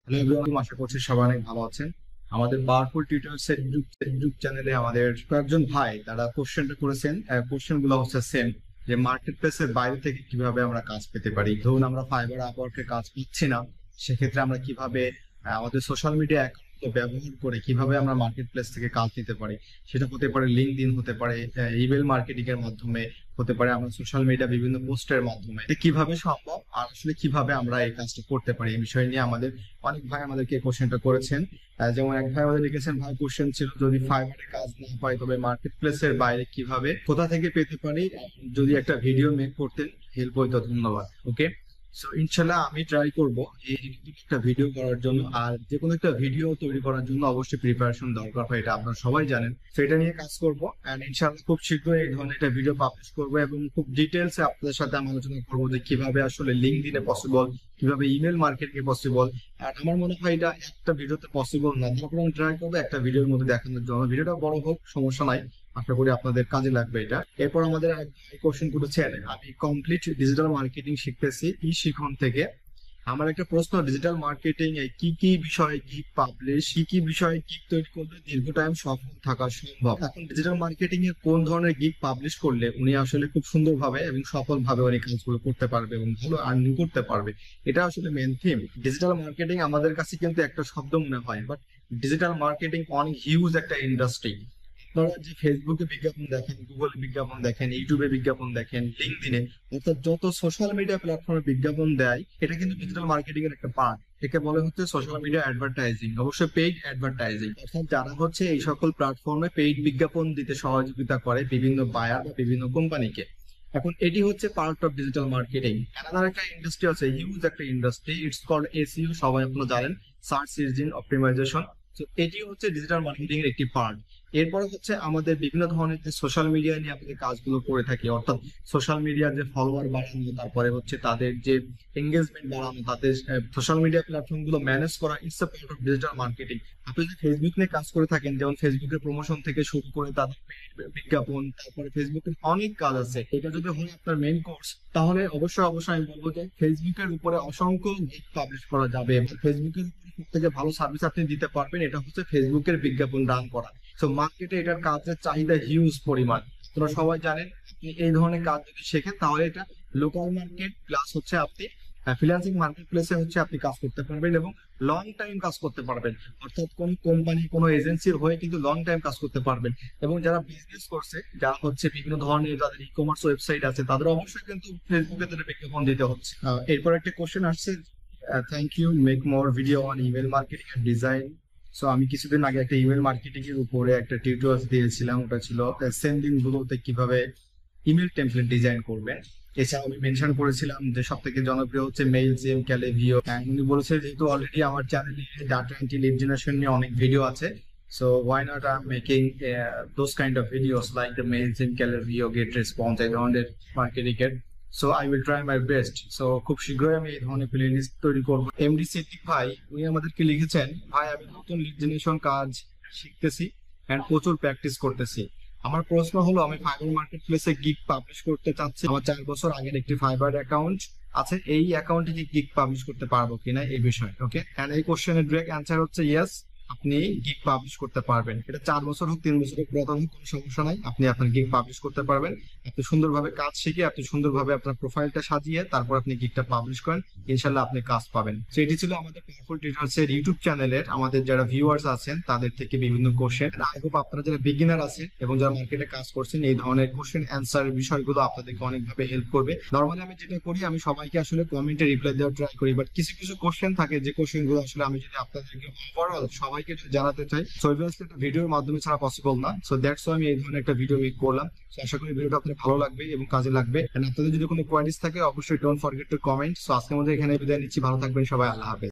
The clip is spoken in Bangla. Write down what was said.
হ্যালো এভরিওয়ান, আশা করছি সবাই অনেক ভালো আছেন। আমাদের পাওয়ারফুল টিউটরস এর ইউটিউব চ্যানেলে আমাদের কয়েকজন ভাই তারা কোশ্চেনটা করেছেন। কোশ্চেন গুলো হচ্ছে সেম, যে মার্কেট প্লেসের বাইরে থেকে কিভাবে আমরা কাজ পেতে পারি। ধরুন আমরা ফাইবার আপওয়ার্কে কাজ পাচ্ছি না, সেক্ষেত্রে আমরা কিভাবে আমাদের সোশ্যাল মিডিয়া অ্যাকাউন্ট ব্যবহার করে কিভাবে আমরা মার্কেট প্লেস থেকে কাজ নিতে পারি। সেটা হতে পারে লিঙ্কডইন, হতে পারে ইমেল মার্কেটিং এর মাধ্যমে, হতে পারে আমরা সোশ্যাল মিডিয়া বিভিন্ন পোস্টের মাধ্যমে। এটা কিভাবে সম্ভব আর আসলে কিভাবে আমরা এই কাজটা করতে পারি, এই বিষয় নিয়ে আমাদের অনেক ভাই আমাদেরকে কোশ্চেনটা করেছেন। যেমন এক ভাই আমাদের লিখেছেন, ভাই কোশ্চেন ছিল যদি ফাইবারে কাজ না পাই তবে মার্কেট প্লেসের বাইরে কিভাবে কোথা থেকে পেতে পারি, যদি একটা ভিডিও মেক করতেন হেল্প হইতো, ধন্যবাদ। ওকে, সো ইনশাল্লাহ আমি ট্রাই করব এই একটা ভিডিও করার জন্য। আর যে কোনো একটা ভিডিও তৈরি করার জন্য অবশ্যই প্রিপারেশন দরকার হয়, এটা আপনারা সবাই জানেন। সেটা নিয়ে কাজ করবো এন্ড ইনশাল্লাহ খুব শীঘ্রই এই ধরনের একটা ভিডিও পাবলিশ করবো এবং খুব ডিটেলস আপনাদের সাথে আমি আলোচনা করবো যে কিভাবে আসলে লিঙ্কডইনে পসিবল, কিভাবে ইমেল মার্কেটিং এ পসিবল। আর আমার মনে হয় এটা একটা ভিডিওতে পসিবল না, তারপর আমি ট্রাই করবো একটা ভিডিওর মধ্যে দেখানোর জন্য। ভিডিওটা বড় হোক সমস্যা নাই, আশা করি আপনাদের কাজে লাগবে এটা। এরপর আমাদের কোশ্চেন করেছেন, আমি কমপ্লিট ডিজিটাল মার্কেটিং শিখতেছি ই শিখন থেকে। আমার একটা প্রশ্ন, ডিজিটাল মার্কেটিং এ কি কি বিষয়ে গিগ পাবলিশ, কি কি বিষয়ে গিগ তৈরি করলে দীর্ঘ টাইম সফল থাকা সম্ভব। এখন ডিজিটাল মার্কেটিং এর কোন ধরনের গিগ পাবলিশ করলে উনি আসলে খুব সুন্দরভাবে এবং সফলভাবে উনি কাজগুলো করতে পারবে এবং ভালো আর্নিং করতে পারবে, এটা আসলে মেন থিম। ডিজিটাল মার্কেটিং আমাদের কাছে কিন্তু একটা শব্দ মনে হয়, বাট ডিজিটাল মার্কেটিং অনেক হিউজ একটা ইন্ডাস্ট্রি। আপনারা যে ফেসবুকে বিজ্ঞাপন দেখেন, গুগলে বিজ্ঞাপন দেখেন, ইউটিউবে বিজ্ঞাপন দেখেন, লিঙ্কডইনে, অর্থাৎ যত সোশ্যাল মিডিয়া প্ল্যাটফর্মে বিজ্ঞাপন দেয়, এটা কিন্তু ডিজিটাল মার্কেটিং এর একটা পার্ট। একে বলে হচ্ছে সোশ্যাল মিডিয়া অ্যাডভার্টাইজিং, অবশ্যই পেইড অ্যাডভার্টাইজিং। অর্থাৎ যারা হচ্ছে এই সকল প্ল্যাটফর্মে পেইড বিজ্ঞাপন দিতে সহযোগিতা করে বিভিন্ন বায়ার বা বিভিন্ন কোম্পানিকে। এখন এটি হচ্ছে পার্ট অফ ডিজিটাল মার্কেটিং। আলাদা একটা ইন্ডাস্ট্রি আছে, হিউজ একটা ইন্ডাস্ট্রি, ইটস কল্ড এসইও, সবাই আপনারা জানেন, সার্চ ইঞ্জিন অপটিমাইজেশন। তো এটি হচ্ছে ডিজিটাল মার্কেটিং এর একটি পার্ট। এরপরে হচ্ছে আমাদের বিভিন্ন ধরনের যে সোশ্যাল মিডিয়া নিয়ে আমাদের কাজগুলো করে থাকি, অর্থাৎ সোশ্যাল মিডিয়ার যে ফলোয়ার বাড়ানো, তারপরে হচ্ছে তাদের যে এঙ্গেজমেন্ট বাড়ানো, তাদের সোশ্যাল মিডিয়া প্ল্যাটফর্ম গুলো ম্যানেজ করা, it's a part of digital marketing. আপনি যদি ফেসবুক নিয়ে কাজ করে থাকেন, যেমন ফেসবুকের প্রমোশন থেকে শুরু করে তাদের বিজ্ঞাপন, তারপরে ফেসবুকের অনেক কাজ আছে। এটা যদি হয় আপনার মেইন কোর্স, তাহলে অবশ্যই অবশ্যই আমি বলবো যে ফেসবুকের উপরে অসংখ্য গিগ পাবলিশ করা যাবে। ফেসবুকের সব থেকে ভালো সার্ভিস আপনি দিতে পারবেন, এটা হচ্ছে ফেসবুকের বিজ্ঞাপন রান করা। তো মার্কেটে এটার কাজের চাহিদা হিউজ পরিমাণ, তোরা সবাই জানেন। আপনি এই ধরনের কাজ যদি শেখেন তাহলে এটা লোকাল মার্কেট প্লাস হচ্ছে আপনি ফ্রিল্যান্সিং মার্কেট প্লেসে হচ্ছে আপনি কাজ করতে পারবেন এবং লং টাইম কাজ করতে পারবেন। অর্থাৎ কোন কোম্পানি, কোনো এজেন্সির হয়ে কিন্তু লং টাইম কাজ করতে পারবেন। এবং যারা বিজনেস করছে, যারা হচ্ছে বিভিন্ন ধরনের যাদের ই কমার্স ওয়েবসাইট আছে, তাদের অবশ্যই কিন্তু ফেসবুকে তাদের বিজ্ঞাপন দিতে হচ্ছে। এরপর একটা কোশ্চেন আসছে, thank you, make more video on email marketing and design. So আমি কিছুদিন আগে একটা ইমেল মার্কেটিং এর উপরে একটা টিউটোরিয়াল দিয়েছিলাম, ওটা ছিল সেন্ডিং গুলোতে কিভাবে ইমেল টেমপ্লেট ডিজাইন করবেন। এছাড়াও আমি মেনশন করেছিলাম যে সব থেকে জনপ্রিয় হচ্ছে মেইল জিম, ক্যালেভিও। উনি বলেছে যেহেতু অলরেডি আমার চ্যানেলে ডাটা এন্ট্রি, লিড জেনারেশন নিয়ে অনেক ভিডিও আছে, so why not I'm making those kind of videos like the mail gym, ক্যালেভিও, গেট রেসপন্স, এই ধরনের মার্কেটিং এর। So I will try my best. So খুব শীঘ্রই আমি এই ধরনের প্লে লিস্ট তৈরি করবো। এমডি সিদ্দিক ভাই উনি আমাদেরকে লিখেছেন, ভাই আমি নতুন লিড জেনারেশন কাজ শিখতেছি এন্ড প্রচুর প্র্যাকটিস করতেছি। আমার প্রশ্ন হলো, আমি ফাইবার মার্কেট প্লেসে গিগ পাবলিশ করতে চাচ্ছি। আমার 4 বছর আগের একটি ফাইবার অ্যাকাউন্ট আছে, এই অ্যাকাউন্টে কি গিগ পাবলিশ করতে পারবো কিনা এই বিষয়ে। ওকে, এন্ড এই কোশ্চেনের ডিরেক্ট অ্যান্সার হচ্ছে ইয়েস, আপনি গিগ পাবলিশ করতে পারবেন। এটা 4 বছর হোক, 3 বছর হোক, প্রথম হোক, কোনো সমস্যা নাই, আপনি আপনার গিগ পাবলিশ করতে পারবেন। আপনি সুন্দরভাবে কাজ শিখে, আপনি সুন্দরভাবে আপনার প্রোফাইলটা সাজিয়ে তারপর আপনি গিগটা পাবলিশ করেন, ইনশাল্লাহ আপনি কাজ পাবেন। তো এটি ছিল আমাদের পাওয়ারফুল টিউটোরিয়ালস এর ইউটিউব চ্যানেলের আমাদের যারা ভিউয়ার্স আছেন তাদের থেকে বিভিন্ন কোশ্চেন। আই হোপ আপনারা যারা বিগিনার আছেন এবং যারা মার্কেটে কাজ করছেন, এই ধরনের কোশ্চেন অ্যান্সার বিষয়গুলো আপনাদেরকে অনেকভাবে হেল্প করবে। নর্মালি আমি যেটা করি, আমি সবাইকে আসলে কমেন্টে রিপ্লাই দেওয়ার ট্রাই করি, বাট কিছু কিছু কোশ্চেন থাকে যে কোশ্চেন গুলো আসলে আমি যদি আপনাদেরকে ওভারঅল সবাইকে যদি জানাতে চাই, সো অবভিয়াসলি একটা ভিডিওর মাধ্যমে ছাড়া পসিবল না। সো দ্যাটস ওয়াই আমি এই ধরনের একটা ভিডিও মেক করলাম। সো আশা করি ভিডিওটা আপনাদের ভালো লাগবে এবং কাজে লাগবে। এন্ড আপনাদের যদি কোনো কোয়ারিজ থাকে অবশ্যই don't forget to comment. So আজকের মধ্যে এখানে বিদায় নিচ্ছি, ভালো থাকবেন সবাই, আল্লাহ হাফেজ।